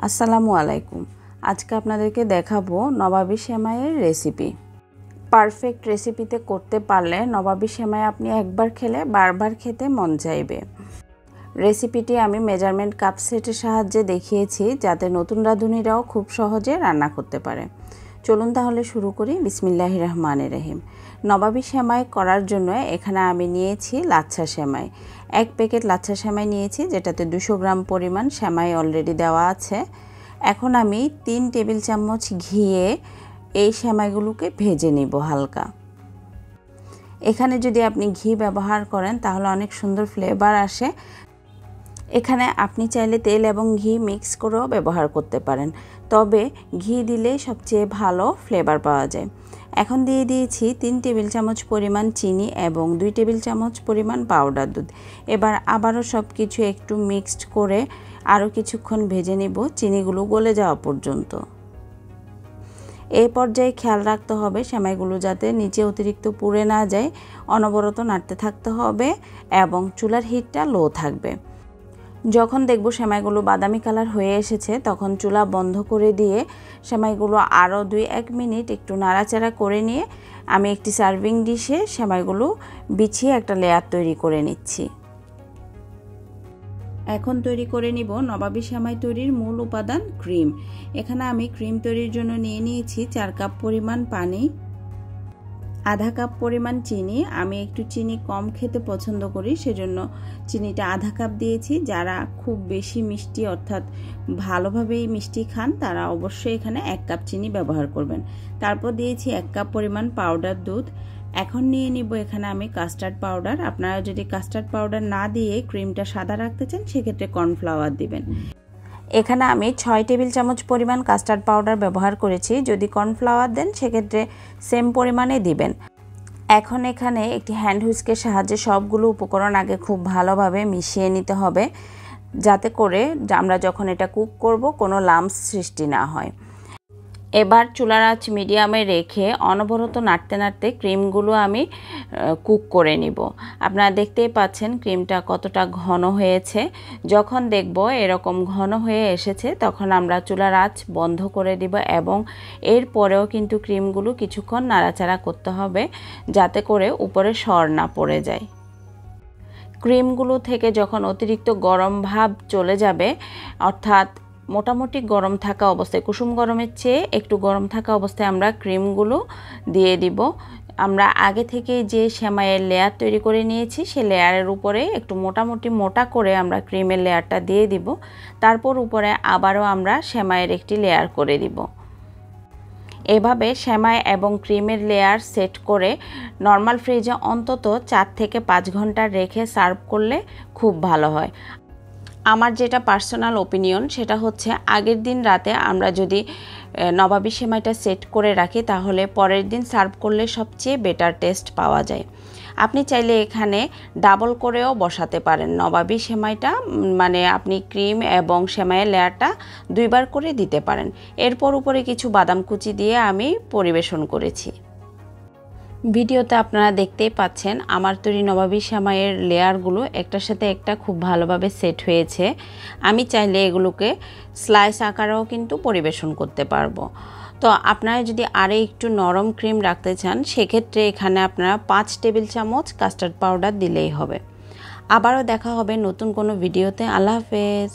আসসালামু আলাইকুম। আজকে আপনাদেরকে দেখাবো নবাবী সেমাইয়ের রেসিপি। পারফেক্ট রেসিপিতে করতে পারলে নবাবী সেমাই আপনি একবার খেলে বারবার খেতে মন চাইবে। রেসিপিটি আমি মেজারমেন্ট কাপ সেটের সাহায্যে দেখিয়েছি, যাতে নতুন রাঁধুনিরাও খুব সহজে রান্না করতে পারে। চলুন তাহলে শুরু করি। বিসমিল্লাহির রহমানির রহিম। নবাবী সেমাই করার জন্য এখানে আমি নিয়েছি লাচ্ছা সেমাই। 1 প্যাকেট লাচ্ছা সেমাই নিয়েছি, যেটাতে 200 গ্রাম পরিমাণ সেমাই অলরেডি দেওয়া আছে। এখন আমি 3 টেবিল চামচ ঘিয়ে এই সেমাইগুলোকে ভেজে নিব হালকা। এখানে যদি আপনি ঘি ব্যবহার করেন তাহলে অনেক সুন্দর ফ্লেভার আসে। এখানে আপনি চাইলে তেল এবং ঘি মিক্স করেও ব্যবহার করতে পারেন, তবে ঘি দিলে সবচেয়ে ভালো ফ্লেভার পাওয়া যায়। এখন দিয়ে দিয়েছি 3 টেবিল চামচ পরিমাণ চিনি এবং 2 টেবিল চামচ পরিমাণ পাউডার দুধ। এবার আবারও সব কিছু একটু মিক্সড করে আরও কিছুক্ষণ ভেজে নিব, চিনিগুলো গলে যাওয়া পর্যন্ত। এই পর্যায়ে খেয়াল রাখতে হবে সেমাইগুলো যাতে নিচে অতিরিক্ত পুড়ে না যায়। অনবরত নাড়তে থাকতে হবে এবং চুলার হিটটা লো থাকবে। যখন দেখব সেমাইগুলো বাদামি কালার হয়ে এসেছে, তখন চুলা বন্ধ করে দিয়ে সেমাইগুলো আরও 2-1 মিনিট একটু নাড়াচাড়া করে নিয়ে আমি একটি সার্ভিং ডিশে সেমাইগুলো বিছিয়ে একটা লেয়ার তৈরি করে নিচ্ছি। এখন তৈরি করে নিব নবাবী সেমাই তৈরির মূল উপাদান ক্রিম। এখানে আমি ক্রিম তৈরির জন্য নিয়েছি 4 কাপ পরিমাণ পানি, আধা কাপ পরিমাণ চিনি। আমি একটু চিনি কম খেতে পছন্দ করি, সেজন্য চিনিটা আধা কাপ দিয়েছি। যারা খুব বেশি মিষ্টি অর্থাৎ ভালোভাবেই মিষ্টি খান তারা অবশ্যই এখানে 1 কাপ চিনি ব্যবহার করবেন। তারপর দিয়েছি 1 কাপ পরিমাণ পাউডার দুধ। এখন নিয়ে নিব এখানে আমি কাস্টার্ড পাউডার। আপনারা যদি কাস্টার্ড পাউডার না দিয়ে ক্রিমটা সাদা রাখতে চান সেক্ষেত্রে কর্নফ্লাওয়ার দিবেন। এখানে আমি 6 টেবিল চামচ পরিমাণ কাস্টার্ড পাউডার ব্যবহার করেছি। যদি কর্নফ্লাওয়ার দেন সেক্ষেত্রে সেম পরিমাণে দিবেন। এখন এখানে একটি হ্যান্ড হুইস্কের সাহায্যে সবগুলো উপকরণ আগে খুব ভালোভাবে মিশিয়ে নিতে হবে, যাতে করে আমরা যখন এটা কুক করব কোনো লাম্পস সৃষ্টি না হয়। এবার চুলার আঁচ মিডিয়ামে রেখে অনবরত নাড়তে নাড়তে ক্রিমগুলো আমি কুক করে নিব। আপনারা দেখতেই পাচ্ছেন ক্রিমটা কতটা ঘন হয়েছে। যখন দেখব এরকম ঘন হয়ে এসেছে তখন আমরা চুলার আঁচ বন্ধ করে দিব এবং এরপরেও কিন্তু ক্রিমগুলো কিছুক্ষণ নাড়াচাড়া করতে হবে, যাতে করে উপরে সর না পড়ে যায়। ক্রিমগুলো থেকে যখন অতিরিক্ত গরম ভাব চলে যাবে, অর্থাৎ মোটামুটি গরম থাকা অবস্থায়, কুসুম গরমের চেয়ে একটু গরম থাকা অবস্থায় আমরা ক্রিমগুলো দিয়ে দিব। আমরা আগে থেকে যে সেমাইয়ের লেয়ার তৈরি করে নিয়েছি সে লেয়ারের উপরে একটু মোটামুটি মোটা করে আমরা ক্রিমের লেয়ারটা দিয়ে দিব। তারপর উপরে আবারও আমরা সেমাইয়ের একটি লেয়ার করে দিব। এভাবে সেমাই এবং ক্রিমের লেয়ার সেট করে নর্মাল ফ্রিজে অন্তত 4 থেকে 5 ঘন্টা রেখে সার্ভ করলে খুব ভালো হয়। আমার যেটা পার্সোনাল ওপিনিয়ন সেটা হচ্ছে, আগের দিন রাতে আমরা যদি নবাবী সেমাইটা সেট করে রাখি তাহলে পরের দিন সার্ভ করলে সবচেয়ে বেটার টেস্ট পাওয়া যায়। আপনি চাইলে এখানে ডাবল করেও বসাতে পারেন নবাবী সেমাইটা, মানে আপনি ক্রিম এবং সেমাইয়ের লেয়ারটা 2 বার করে দিতে পারেন। এরপর উপরে কিছু বাদাম কুচি দিয়ে আমি পরিবেশন করেছি। ভিডিওতে আপনারা দেখতেই পাচ্ছেন আমার তৈরি নবাবী সেমাইয়ের লেয়ারগুলো একটার সাথে একটা খুব ভালোভাবে সেট হয়েছে। আমি চাইলে এগুলোকে স্লাইস আকারেও কিন্তু পরিবেশন করতে পারবো। তো আপনারা যদি আরও একটু নরম ক্রিম রাখতে চান সেক্ষেত্রে এখানে আপনারা 5 টেবিল চামচ কাস্টার্ড পাউডার দিলেই হবে। আবারও দেখা হবে নতুন কোনো ভিডিওতে। আল্লাহ হাফেজ।